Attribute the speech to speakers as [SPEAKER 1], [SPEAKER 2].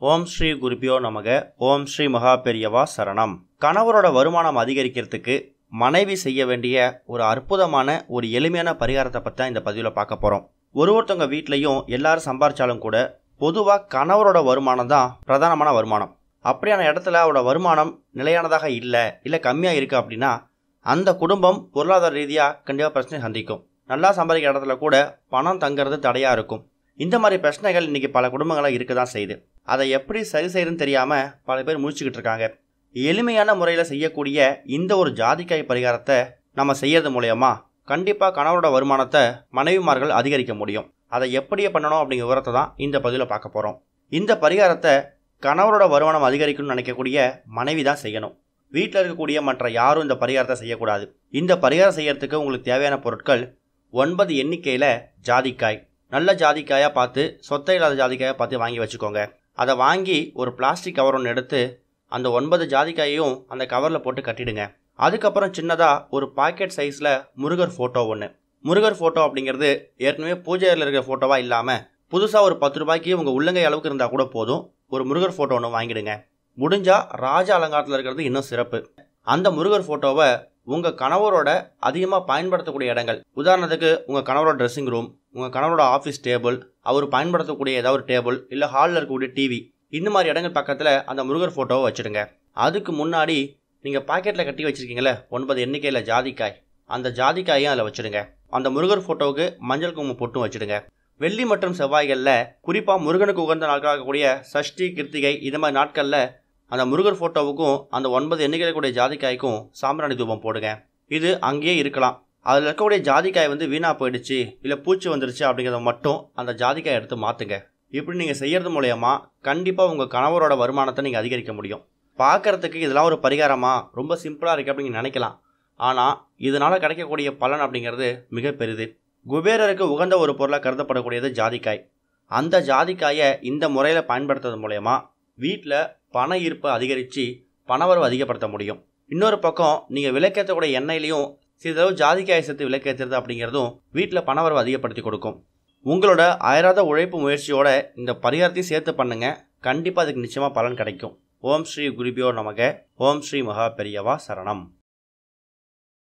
[SPEAKER 1] ஓம் ஸ்ரீ குருபியோ நமக. ஓம் ஸ்ரீ மகா பெரியவா சரணம். கணவரோட வருமானம் அதிகரிக்கிறதுக்கு மனைவி செய்ய வேண்டிய ஒரு அற்புதமான ஒரு எளிமையான பரிகாரத்தை பற்றி தான் இந்த பதிவில் பார்க்க போகிறோம். ஒருத்தவங்க வீட்லையும் எல்லாரும் சம்பாரிச்சாலும் கூட பொதுவாக கணவரோட வருமானம் தான் பிரதானமான வருமானம். அப்படியான இடத்துல அவரோட வருமானம் நிலையானதாக இல்லை கம்மியாக இருக்குது அப்படின்னா அந்த குடும்பம் பொருளாதார ரீதியாக கண்டிப்பாக பிரச்சனை சந்திக்கும். நல்லா சம்பாதிக்கிற இடத்துல கூட பணம் தங்கிறது தடையாக இருக்கும். இந்த மாதிரி பிரச்சனைகள் இன்றைக்கி பல குடும்பங்களாக இருக்க தான் செய்யுது. அதை எப்படி சரி செய்யறதுன்னு தெரியாமல் பல பேர் முழிச்சுக்கிட்டு இருக்காங்க. எளிமையான முறையில் செய்யக்கூடிய இந்த ஒரு ஜாதிக்காய் பரிகாரத்தை நம்ம செய்யறது மூலயமா கண்டிப்பாக கணவரோட வருமானத்தை மனைவிமார்கள் அதிகரிக்க முடியும். அதை எப்படி பண்ணணும் அப்படிங்கிற விவரத்தை தான் இந்த பதிவில் பார்க்க போகிறோம். இந்த பரிகாரத்தை கணவரோட வருமானம் அதிகரிக்கணும்னு நினைக்கக்கூடிய மனைவி தான் செய்யணும். வீட்டில் இருக்கக்கூடிய மற்ற யாரும் இந்த பரிகாரத்தை செய்யக்கூடாது. இந்த பரிகாரம் செய்யறதுக்கு உங்களுக்கு தேவையான பொருட்கள் 9 எண்ணிக்கையில் ஜாதிக்காய். நல்ல ஜாதிக்காயாக பார்த்து சொத்தை இல்லாத ஜாதிக்காயாக பார்த்து வாங்கி வச்சுக்கோங்க. அதை வாங்கி ஒரு பிளாஸ்டிக் கவர் ஒன்று எடுத்து அந்த 9 ஜாதிக்காயையும் அந்த கவரில் போட்டு கட்டிடுங்க. அதுக்கப்புறம் சின்னதாக ஒரு பாக்கெட் சைஸில் முருகர் ஃபோட்டோ ஒன்று. முருகர் ஃபோட்டோ அப்படிங்கிறது ஏற்கனவே பூஜையில் இருக்கிற ஃபோட்டோவாக இல்லாமல் புதுசாக ஒரு 10 ரூபாய்க்கு உங்கள் உள்ளங்கை அளவுக்கு இருந்தால் கூட போதும். ஒரு முருகர் ஃபோட்டோ ஒன்று வாங்கிடுங்க. முடிஞ்சால் ராஜ அலங்காரத்தில் இருக்கிறது இன்னும் சிறப்பு. அந்த முருகர் ஃபோட்டோவை உங்கள் கணவரோட அதிகமாக பயன்படுத்தக்கூடிய இடங்கள், உதாரணத்துக்கு உங்கள் கணவரோட ட்ரெஸ்ஸிங் ரூம், உங்கள் கணவரோட ஆஃபீஸ் டேபிள், அவர் பயன்படுத்தக்கூடிய ஏதாவது ஒரு டேபிள், இல்லை ஹாலில் இருக்கக்கூடிய டிவி, இந்த மாதிரி இடங்கள் பக்கத்தில் அந்த முருகர் ஃபோட்டோவை வச்சுடுங்க. அதுக்கு முன்னாடி நீங்கள் பாக்கெட்டில் கட்டி வச்சுருக்கீங்களே 9 எண்ணிக்கையில் ஜாதிக்காய், அந்த ஜாதிக்காயும் அதில் வச்சுடுங்க. அந்த முருகர் ஃபோட்டோவுக்கு மஞ்சள் குங்குமம் போட்டும் வச்சுடுங்க. வெள்ளி மற்றும் செவ்வாய்களில் குறிப்பாக முருகனுக்கு உகந்த நாட்களாக இருக்கக்கூடிய சஷ்டி, கிருத்திகை இது மாதிரி நாட்களில் அந்த முருகர் ஃபோட்டோவுக்கும் அந்த 9 எண்ணிக்கையில் கூடிய ஜாதிக்காய்க்கும் சாம்பிராணி தூபம் போடுங்க. இது அங்கேயே இருக்கலாம். அதில் இருக்கக்கூடிய ஜாதிக்காய் வீணாக போயிடுச்சு, இல்லை பூச்சி வந்துருச்சு அப்படிங்கிறத மட்டும் அந்த ஜாதிக்காய் எடுத்து மாற்றுங்க. இப்படி நீங்கள் செய்கிறது மூலயமா கண்டிப்பாக உங்கள் கணவரோட வருமானத்தை நீங்கள் அதிகரிக்க முடியும். பார்க்குறதுக்கு இதெல்லாம் ஒரு பரிகாரமாக ரொம்ப சிம்பிளாக இருக்குது அப்படின்னு நினைக்கலாம். ஆனால் இதனால் கிடைக்கக்கூடிய பலன் அப்படிங்கிறது மிக பெரிது. குபேரருக்கு உகந்த ஒரு பொருளாக கருதப்படக்கூடியது ஜாதிக்காய். அந்த ஜாதிக்காயை இந்த முறையில் பயன்படுத்துறது மூலயமா வீட்டில் பண ஈர்ப்பை அதிகரித்து பணவரவு அதிகப்படுத்த முடியும். இன்னொரு பக்கம் நீங்கள் விளக்கேற்றக்கூடிய எண்ணெயிலையும் சிறிதளவு ஜாதிக்காயை சேர்த்து விளக்கேற்றுறது அப்படிங்கிறதும் வீட்டில் பணவரவு அதிகப்படுத்தி கொடுக்கும். உங்களோட அயராத உழைப்பு முயற்சியோட இந்த பரிகாரத்தையும் சேர்த்து பண்ணுங்க. கண்டிப்பாக அதுக்கு நிச்சயமாக பலன் கிடைக்கும். ஓம் ஸ்ரீ குருபியோ நமக. ஓம் ஸ்ரீ மகா பெரியவா சரணம்.